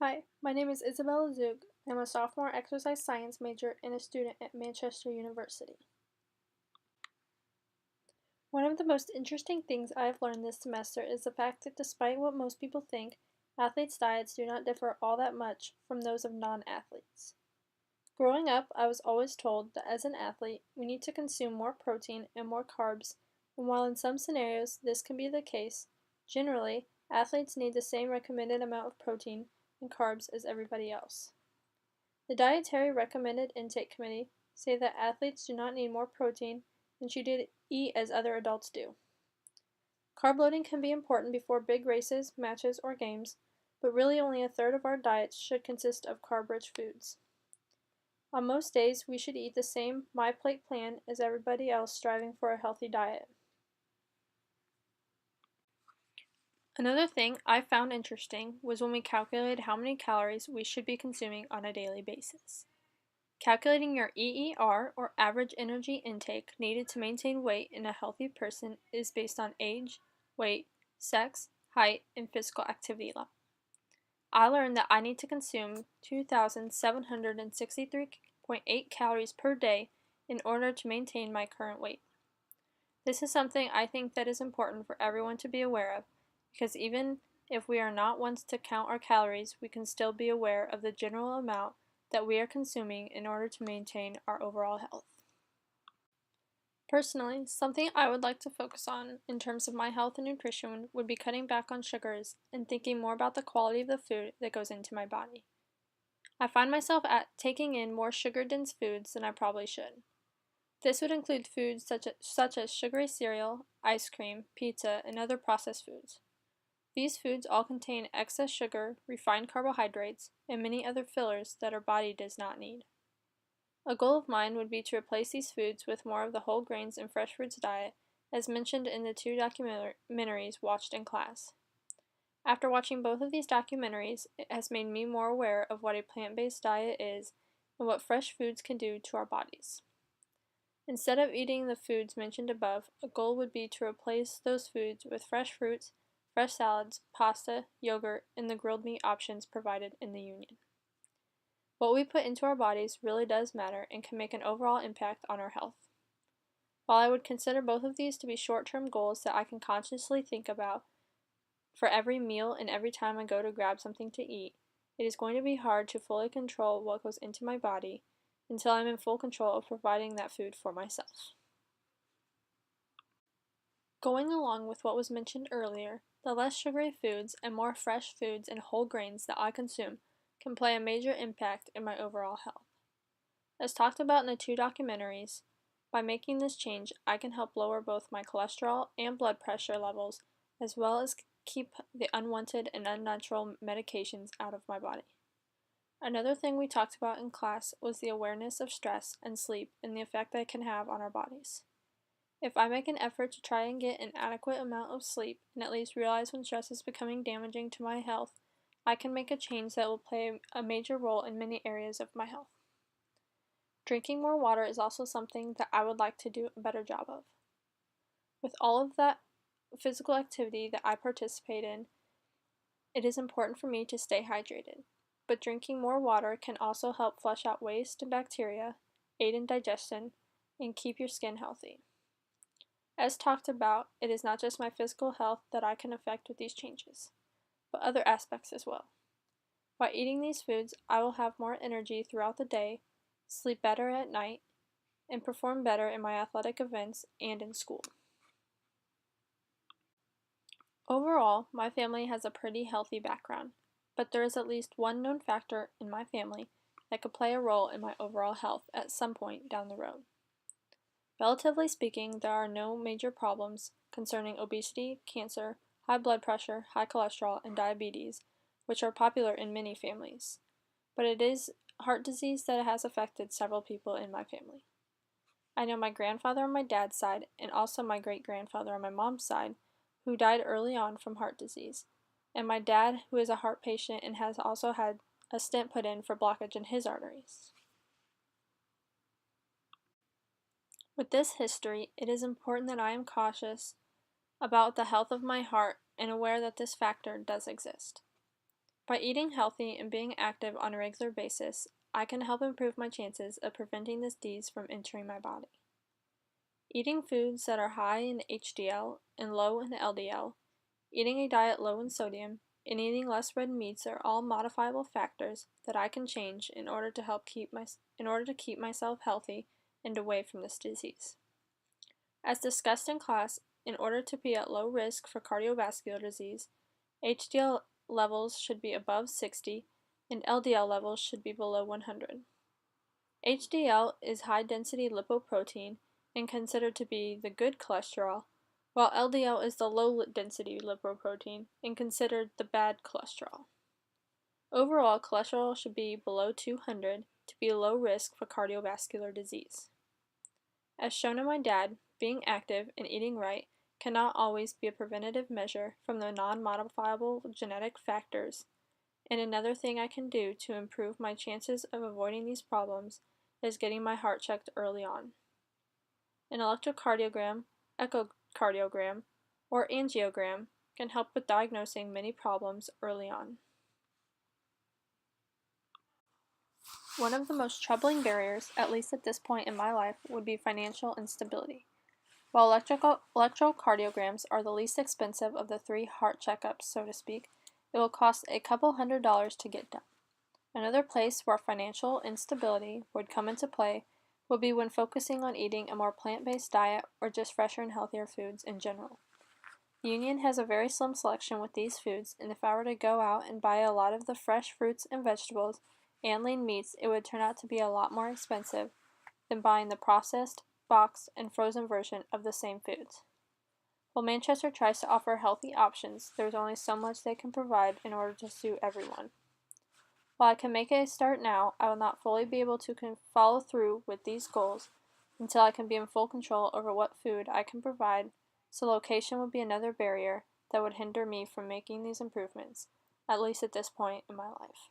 Hi, my name is Isabella Zug. I'm a sophomore exercise science major and a student at Manchester University. One of the most interesting things I have learned this semester is the fact that despite what most people think, athletes' diets do not differ all that much from those of non-athletes. Growing up, I was always told that as an athlete, we need to consume more protein and more carbs, and while in some scenarios this can be the case, generally, athletes need the same recommended amount of protein and carbs as everybody else. The Dietary Recommended Intake Committee say that athletes do not need more protein and should eat as other adults do. Carb loading can be important before big races, matches, or games, but really only a third of our diets should consist of carb-rich foods. On most days, we should eat the same MyPlate plan as everybody else striving for a healthy diet. Another thing I found interesting was when we calculated how many calories we should be consuming on a daily basis. Calculating your EER, or average energy intake, needed to maintain weight in a healthy person is based on age, weight, sex, height, and physical activity level. I learned that I need to consume 2,763.8 calories per day in order to maintain my current weight. This is something I think that is important for everyone to be aware of, because even if we are not ones to count our calories, we can still be aware of the general amount that we are consuming in order to maintain our overall health. Personally, something I would like to focus on in terms of my health and nutrition would be cutting back on sugars and thinking more about the quality of the food that goes into my body. I find myself taking in more sugar-dense foods than I probably should. This would include foods such as sugary cereal, ice cream, pizza, and other processed foods. These foods all contain excess sugar, refined carbohydrates, and many other fillers that our body does not need. A goal of mine would be to replace these foods with more of the whole grains and fresh fruits diet, as mentioned in the two documentaries watched in class. After watching both of these documentaries, it has made me more aware of what a plant-based diet is and what fresh foods can do to our bodies. Instead of eating the foods mentioned above, a goal would be to replace those foods with fresh fruits, fresh salads, pasta, yogurt, and the grilled meat options provided in the Union. What we put into our bodies really does matter and can make an overall impact on our health. While I would consider both of these to be short-term goals that I can consciously think about for every meal and every time I go to grab something to eat, it is going to be hard to fully control what goes into my body until I'm in full control of providing that food for myself. Going along with what was mentioned earlier, the less sugary foods and more fresh foods and whole grains that I consume can play a major impact in my overall health. As talked about in the two documentaries, by making this change, I can help lower both my cholesterol and blood pressure levels, as well as keep the unwanted and unnatural medications out of my body. Another thing we talked about in class was the awareness of stress and sleep and the effect they can have on our bodies. If I make an effort to try and get an adequate amount of sleep and at least realize when stress is becoming damaging to my health, I can make a change that will play a major role in many areas of my health. Drinking more water is also something that I would like to do a better job of. With all of that physical activity that I participate in, it is important for me to stay hydrated. But drinking more water can also help flush out waste and bacteria, aid in digestion, and keep your skin healthy. As talked about, it is not just my physical health that I can affect with these changes, but other aspects as well. By eating these foods, I will have more energy throughout the day, sleep better at night, and perform better in my athletic events and in school. Overall, my family has a pretty healthy background, but there is at least one known factor in my family that could play a role in my overall health at some point down the road. Relatively speaking, there are no major problems concerning obesity, cancer, high blood pressure, high cholesterol, and diabetes, which are popular in many families. But it is heart disease that has affected several people in my family. I know my grandfather on my dad's side, and also my great-grandfather on my mom's side, who died early on from heart disease, and my dad, who is a heart patient and has also had a stent put in for blockage in his arteries. With this history, it is important that I am cautious about the health of my heart and aware that this factor does exist. By eating healthy and being active on a regular basis, I can help improve my chances of preventing this disease from entering my body. Eating foods that are high in HDL and low in LDL, eating a diet low in sodium, and eating less red meats are all modifiable factors that I can change in order to keep myself healthy and away from this disease. As discussed in class, in order to be at low risk for cardiovascular disease, HDL levels should be above 60 and LDL levels should be below 100. HDL is high-density lipoprotein and considered to be the good cholesterol, while LDL is the low-density lipoprotein and considered the bad cholesterol. Overall, cholesterol should be below 200 to be low risk for cardiovascular disease. As shown in my dad, being active and eating right cannot always be a preventative measure from the non-modifiable genetic factors, and another thing I can do to improve my chances of avoiding these problems is getting my heart checked early on. An electrocardiogram, echocardiogram, or angiogram can help with diagnosing many problems early on. One of the most troubling barriers, at least at this point in my life, would be financial instability. While electrocardiograms are the least expensive of the 3 heart checkups, so to speak, it will cost a couple $100s to get done. Another place where financial instability would come into play would be when focusing on eating a more plant-based diet or just fresher and healthier foods in general. Union has a very slim selection with these foods, and if I were to go out and buy a lot of the fresh fruits and vegetables and lean meats, it would turn out to be a lot more expensive than buying the processed, boxed, and frozen version of the same foods. While Manchester tries to offer healthy options, there is only so much they can provide in order to suit everyone. While I can make a start now, I will not fully be able to follow through with these goals until I can be in full control over what food I can provide, so location would be another barrier that would hinder me from making these improvements, at least at this point in my life.